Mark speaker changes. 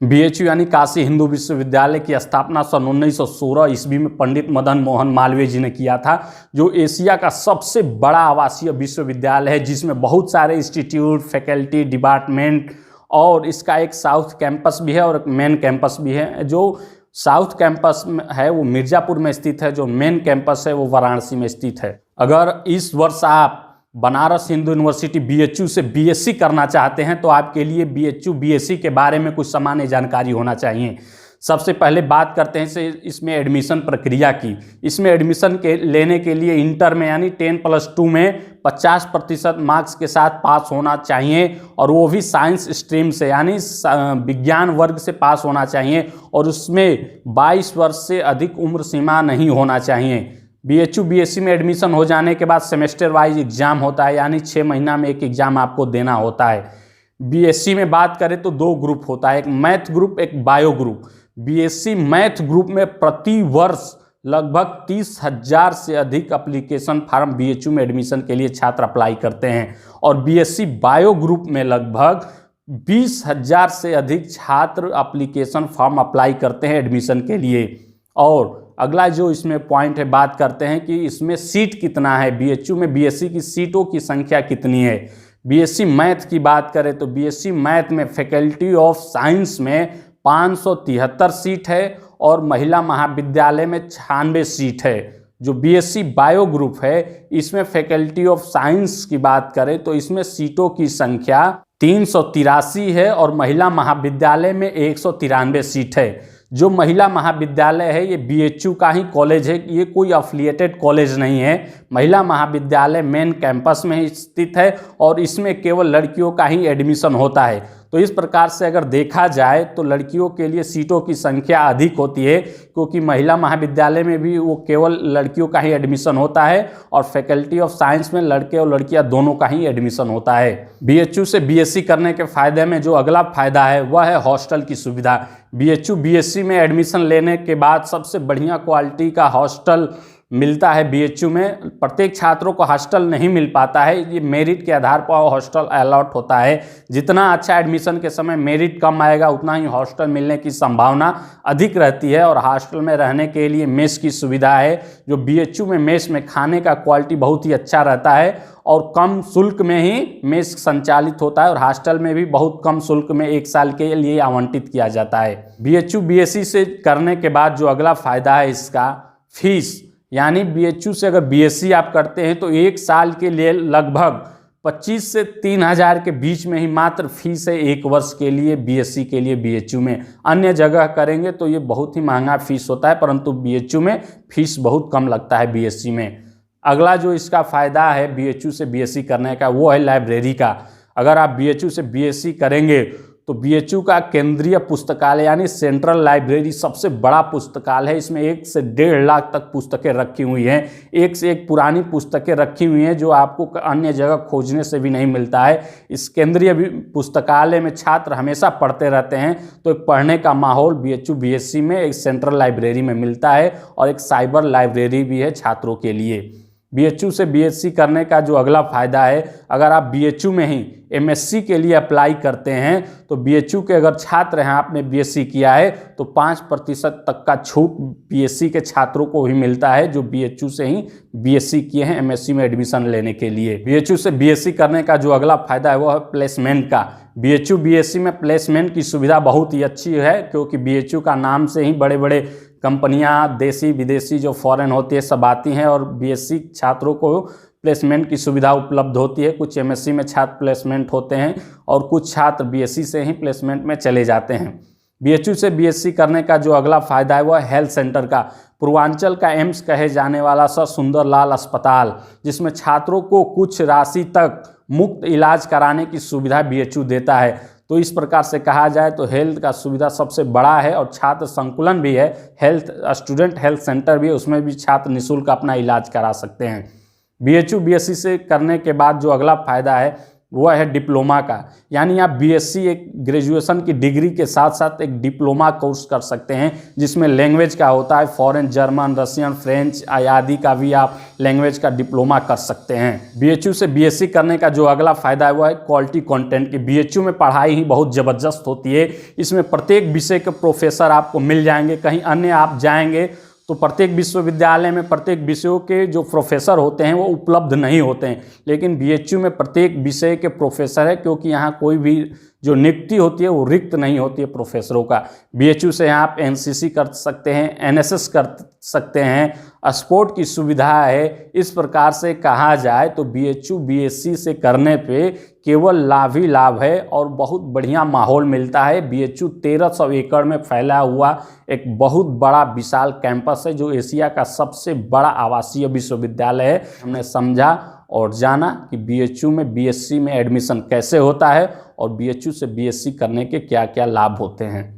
Speaker 1: BHU यानी काशी हिंदू विश्वविद्यालय की स्थापना सन 1916 ईस्वी में पंडित मदन मोहन मालवीय जी ने किया था, जो एशिया का सबसे बड़ा आवासीय विश्वविद्यालय है, जिसमें बहुत सारे इंस्टीट्यूट, फैकल्टी, डिपार्टमेंट और इसका एक साउथ कैंपस भी है और एक मेन कैंपस भी है। जो साउथ कैंपस है वो मिर्ज़ापुर में स्थित है, जो मेन कैंपस है वो वाराणसी में स्थित है। अगर इस वर्ष आप बनारस हिंदू यूनिवर्सिटी बीएचयू से बीएससी करना चाहते हैं तो आपके लिए बीएचयू बीएससी के बारे में कुछ सामान्य जानकारी होना चाहिए। सबसे पहले बात करते हैं इसमें एडमिशन प्रक्रिया की। इसमें एडमिशन के लेने के लिए इंटर में यानी 10+2 में 50% मार्क्स के साथ पास होना चाहिए, और वो भी साइंस स्ट्रीम से यानी विज्ञान वर्ग से पास होना चाहिए, और उसमें 22 वर्ष से अधिक उम्र सीमा नहीं होना चाहिए। बीएचयू बीएससी में एडमिशन हो जाने के बाद सेमेस्टर वाइज एग्जाम होता है, यानी 6 महीना में एक एग्जाम आपको देना होता है। बीएससी में बात करें तो 2 ग्रुप होता है, एक मैथ ग्रुप, एक bio group. BSc math group में प्रति वर्ष लगभग 30,000 से अधिक एप्लीकेशन फॉर्म बीएचयू में एडमिशन के लिए छात्र अप्लाई करते हैं, और बीएससी बायो ग्रुप में लगभग 20,000 से अधिक छात्र एप्लीकेशन फॉर्म अप्लाई करते हैं एडमिशन के लिए। और अगला जो इसमें पॉइंट है, बात करते हैं कि इसमें सीट कितना है, बीएचयू में बीएससी की सीटों की संख्या कितनी है। बीएससी मैथ की बात करें तो बीएससी मैथ में फैकल्टी ऑफ साइंस में 573 सीट है, और महिला महाविद्यालय में 96 सीट है। जो बीएससी बायो ग्रुप है इसमें फैकल्टी ऑफ साइंस की बात करें तो इसमें सीटों की संख्या 383 है, और महिला महाविद्यालय में 193 सीट है। जो महिला महाविद्यालय है ये बीएचयू का ही कॉलेज है, ये कोई अफिलिएटेड कॉलेज नहीं है। महिला महाविद्यालय मेन कैंपस में ही स्थित है, और इसमें केवल लड़कियों का ही एडमिशन होता है। तो इस प्रकार से अगर देखा जाए तो लड़कियों के लिए सीटों की संख्या अधिक होती है, क्योंकि महिला महाविद्यालय में भी वो केवल लड़कियों का ही एडमिशन होता है, और फैकल्टी ऑफ साइंस में लड़के और लड़कियां दोनों का ही एडमिशन होता है। बीएचयू से बीएससी करने के फायदे में जो अगला फायदा है वह है हॉस्टल की सुविधा। बीएचयू बीएससी में एडमिशन लेने के बाद सबसे बढ़िया क्वालिटी का हॉस्टल मिलता है बीएचयू में। प्रत्येक छात्रों को हॉस्टल नहीं मिल पाता है, ये मेरिट के आधार पर हॉस्टल अलॉट होता है। जितना अच्छा एडमिशन के समय मेरिट कम आएगा उतना ही हॉस्टल मिलने की संभावना अधिक रहती है। और हॉस्टल में रहने के लिए मेस की सुविधा है, जो बीएचयू में मेस में खाने का क्वालिटी बहुत ही अच्छा रहता है, और कम शुल्क में ही मेस संचालित होता है, और हॉस्टल में भी बहुत कम शुल्क में 1 साल के लिए आवंटित किया जाता है। बीएचयू बीएससी से करने के बाद जो अगला फायदा है इसका फीस, यानी बीएचयू से अगर बीएससी आप करते हैं तो 1 साल के लिए लगभग 25 से 3,000 के बीच में ही मात्र फीस है 1 वर्ष के लिए बीएससी के लिए बीएचयू में। अन्य जगह करेंगे तो ये बहुत ही महंगा फीस होता है, परंतु बीएचयू में फीस बहुत कम लगता है बीएससी में। अगला जो इसका फ़ायदा है बीएचयू से बीएससी करने का वो है लाइब्रेरी का। अगर आप बीएचयू से बीएससी करेंगे तो बीएचयू का केंद्रीय पुस्तकालय यानी सेंट्रल लाइब्रेरी सबसे बड़ा पुस्तकालय है। इसमें 1 से 1.5 लाख तक पुस्तकें रखी हुई हैं, एक से एक पुरानी पुस्तकें रखी हुई हैं जो आपको अन्य जगह खोजने से भी नहीं मिलता है। इस केंद्रीय पुस्तकालय में छात्र हमेशा पढ़ते रहते हैं, तो एक पढ़ने का माहौल बीएचयू बीएससी में एक सेंट्रल लाइब्रेरी में मिलता है, और एक साइबर लाइब्रेरी भी है छात्रों के लिए। बीएचयू से बीएससी करने का जो अगला फ़ायदा है, अगर आप बीएचयू में ही एमएससी के लिए अप्लाई करते हैं तो बीएचयू के अगर छात्र हैं, आपने बीएससी किया है तो 5% तक का छूट बीएससी के छात्रों को भी मिलता है जो बीएचयू से ही बीएससी किए हैं एमएससी में एडमिशन लेने के लिए। बीएचयू से बीएससी करने का जो अगला फ़ायदा है वो है प्लेसमेंट का। बीएचयू बीएससी में प्लेसमेंट की सुविधा बहुत ही अच्छी है, क्योंकि बीएचयू का नाम से ही बड़े बड़े कंपनियां देसी विदेशी जो फॉरेन होती है सब आती हैं, और बीएससी छात्रों को प्लेसमेंट की सुविधा उपलब्ध होती है। कुछ एमएससी में छात्र प्लेसमेंट होते हैं, और कुछ छात्र बीएससी से ही प्लेसमेंट में चले जाते हैं। बीएचयू से बीएससी करने का जो अगला फ़ायदा है वह हेल्थ सेंटर का। पूर्वांचल का एम्स कहे जाने वाला सर सुंदरलाल अस्पताल, जिसमें छात्रों को कुछ राशि तक मुफ्त इलाज कराने की सुविधा बीएचयू देता है। तो इस प्रकार से कहा जाए तो हेल्थ का सुविधा सबसे बड़ा है, और छात्र संकुलन भी है, हेल्थ स्टूडेंट हेल्थ सेंटर भी है, उसमें भी छात्र निःशुल्क अपना इलाज करा सकते हैं। बीएचयू बीएससी से करने के बाद जो अगला फ़ायदा है, वह है डिप्लोमा का, यानी आप बीएससी एक ग्रेजुएशन की डिग्री के साथ साथ एक डिप्लोमा कोर्स कर सकते हैं जिसमें लैंग्वेज का होता है, फॉरेन, जर्मन, रशियन, फ्रेंच आदि का भी आप लैंग्वेज का डिप्लोमा कर सकते हैं। बीएचयू से बीएससी करने का जो अगला फ़ायदा है वह है क्वालिटी कंटेंट की। बीएचयू में पढ़ाई ही बहुत ज़बरदस्त होती है, इसमें प्रत्येक विषय के प्रोफेसर आपको मिल जाएंगे। कहीं अन्य आप जाएंगे तो प्रत्येक विश्वविद्यालय में प्रत्येक विषयों के जो प्रोफेसर होते हैं वो उपलब्ध नहीं होते हैं, लेकिन बीएचयू में प्रत्येक विषय के प्रोफेसर है, क्योंकि यहाँ कोई भी जो नियुक्ति होती है वो रिक्त नहीं होती है प्रोफेसरों का। बीएचयू से आप एनसीसी कर सकते हैं, एनएसएस कर सकते हैं, स्पोर्ट की सुविधा है। इस प्रकार से कहा जाए तो बीएचयू बीएससी से करने पे केवल लाभ ही लाभ है और बहुत बढ़िया माहौल मिलता है। बीएचयू 1300 एकड़ में फैला हुआ एक बहुत बड़ा विशाल कैंपस है जो एशिया का सबसे बड़ा आवासीय विश्वविद्यालय है। हमने समझा और जाना कि बीएचयू में बीएससी में एडमिशन कैसे होता है और बीएचयू से बीएससी करने के क्या क्या लाभ होते हैं।